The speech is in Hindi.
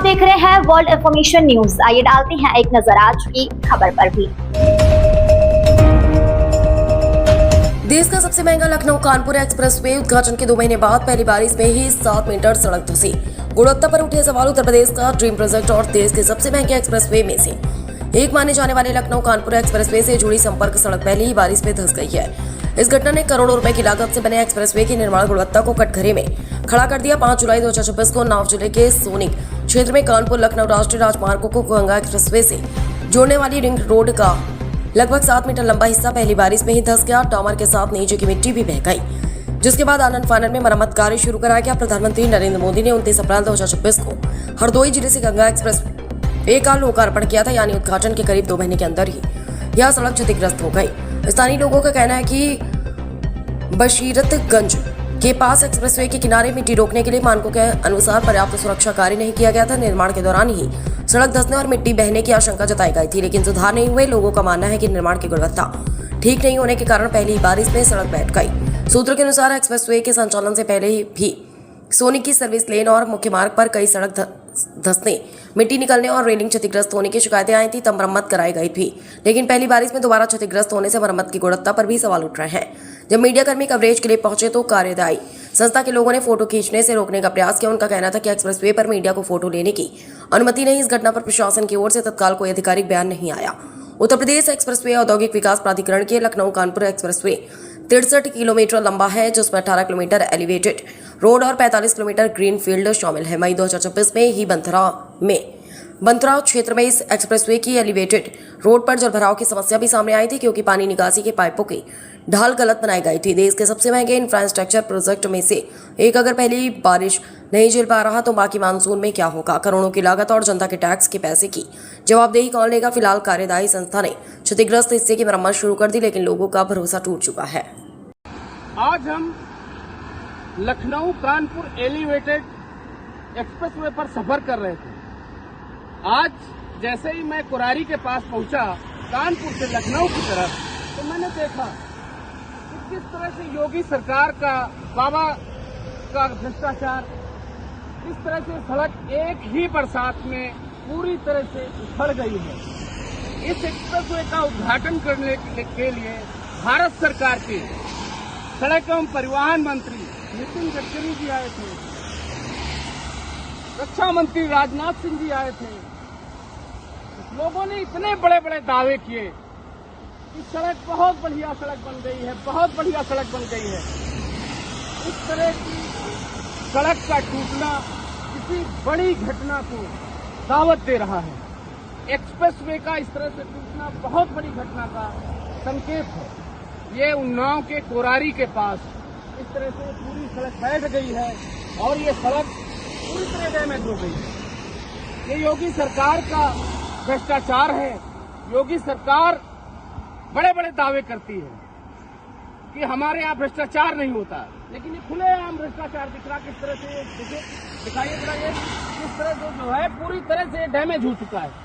देख रहे हैं वर्ल्ड इंफॉर्मेशन न्यूज। आइए डालते हैं एक नजर आज की खबर पर भी। देश का सबसे महंगा लखनऊ कानपुर एक्सप्रेसवे उद्घाटन के 2 महीने बाद पहली बारिश में ही 7 मीटर सड़क धंसी। गुणवत्ता पर उठे सवाल। उत्तर प्रदेश का ड्रीम प्रोजेक्ट और देश के सबसे महंगे एक्सप्रेसवे में से एक माने जाने वाले लखनऊ कानपुर एक्सप्रेसवे से जुड़ी संपर्क सड़क पहली ही बारिश में धंस गई है। इस घटना ने करोड़ों रुपए की लागत से बने एक्सप्रेसवे की निर्माण गुणवत्ता को कटघरे में खड़ा कर दिया। 5 जुलाई 2024 को उन्नाव जिले के सोनिक क्षेत्र में कानपुर लखनऊ राष्ट्रीय राजमार्गों को गंगा एक्सप्रेसवे से जोड़ने वाली रिंग रोड का लगभग 7 मीटर लंबा हिस्सा पहली बारिश में ही धंस गया। टामर के साथ नीचे की मिट्टी भी बह गई, जिसके बाद आनंद फानन में मरम्मत कार्य शुरू कराया गया। प्रधानमंत्री नरेंद्र मोदी ने 29 अप्रैल 2026 को हरदोई जिले से गंगा एक्सप्रेसवे का लोकार्पण किया था, यानी उद्घाटन के करीब 2 महीने के अंदर ही यह सड़क क्षतिग्रस्त हो गई। स्थानीय लोगों का कहना है कि बशीरतगंज के पास एक्सप्रेसवे के किनारे मिट्टी रोकने के लिए मानकों के अनुसार पर्याप्त सुरक्षा कार्य नहीं किया गया था। निर्माण के दौरान ही सड़क धंसने और मिट्टी बहने की आशंका जताई गई थी, लेकिन सुधार नहीं हुए। लोगों का मानना है कि निर्माण की गुणवत्ता ठीक नहीं होने के कारण पहली बारिश में सड़क बैठ गई। सूत्रों के अनुसार एक्सप्रेसवे के संचालन से पहले ही भी सोनी की सर्विस लेन और मुख्य मार्ग पर कई सड़क धंसने, मिट्टी निकलने और रेलिंग क्षतिग्रस्त होने की शिकायतें आई थी, तब मरम्मत कराई गई थी। लेकिन पहली बारिश में दोबारा क्षतिग्रस्त होने से मरम्मत की गुणवत्ता पर भी सवाल उठ रहे हैं। जब मीडिया कर्मी कवरेज के लिए पहुंचे तो कार्यदायी संस्था के लोगों ने फोटो खींचने से रोकने का प्रयास किया। उनका कहना था कि एक्सप्रेसवे पर मीडिया को फोटो लेने की अनुमति नहीं। इस घटना पर प्रशासन की ओर से तत्काल कोई आधिकारिक बयान नहीं आया। उत्तर प्रदेश एक्सप्रेसवे औद्योगिक विकास प्राधिकरण के लखनऊ कानपुर एक्सप्रेसवे 63 किलोमीटर लंबा है, जिसमें 18 किलोमीटर एलिवेटेड रोड और 45 किलोमीटर ग्रीन फील्ड शामिल है। मई 2024 में ही बंथरा क्षेत्र में इस एक्सप्रेसवे की एलिवेटेड रोड पर जलभराव की समस्या भी सामने आई थी, क्योंकि पानी निकासी के पाइपों की ढाल गलत बनाई गई थी। देश के सबसे महंगे इंफ्रास्ट्रक्चर प्रोजेक्ट में से एक अगर पहली बारिश नहीं झेल पा रहा तो बाकी मानसून में क्या होगा। करोड़ों की लागत और जनता के टैक्स के पैसे की जवाबदेही कौन लेगा। फिलहाल कार्यदायी संस्था ने क्षतिग्रस्त हिस्से की मरम्मत शुरू कर दी, लेकिन लोगों का भरोसा टूट चुका है। आज हम लखनऊ कानपुर एलिवेटेड एक्सप्रेसवे पर सफर कर रहे थे। आज जैसे ही मैं कुरारी के पास पहुंचा कानपुर से लखनऊ की तरफ, तो मैंने देखा कि किस तरह से योगी सरकार का बाबा का भ्रष्टाचार, किस तरह से सड़क एक ही बरसात में पूरी तरह से उखड़ गई है। इस एक्सप्रेसवे का उद्घाटन करने के लिए भारत सरकार के सड़क एवं परिवहन मंत्री नितिन गडकरी जी आए थे, रक्षा मंत्री राजनाथ सिंह जी आए थे। लोगों ने इतने बड़े बड़े दावे किए कि सड़क बहुत बढ़िया सड़क बन गई है, बहुत बढ़िया सड़क बन गई है। इस तरह की सड़क का टूटना किसी बड़ी घटना को दावत दे रहा है। एक्सप्रेसवे का इस तरह से टूटना बहुत बड़ी घटना का संकेत है। ये उन्नाव के कोरारी के पास इस तरह से पूरी सड़क बैठ गई है और ये सड़क पूरी तरह डैमेज हो गई है। ये योगी सरकार का भ्रष्टाचार है। योगी सरकार बड़े बड़े दावे करती है कि हमारे यहाँ भ्रष्टाचार नहीं होता, लेकिन ये खुलेआम भ्रष्टाचार दिख रहा। किस तरह से दिखाइए जरा, ये किस तरह जो है पूरी तरह से डैमेज हो चुका है।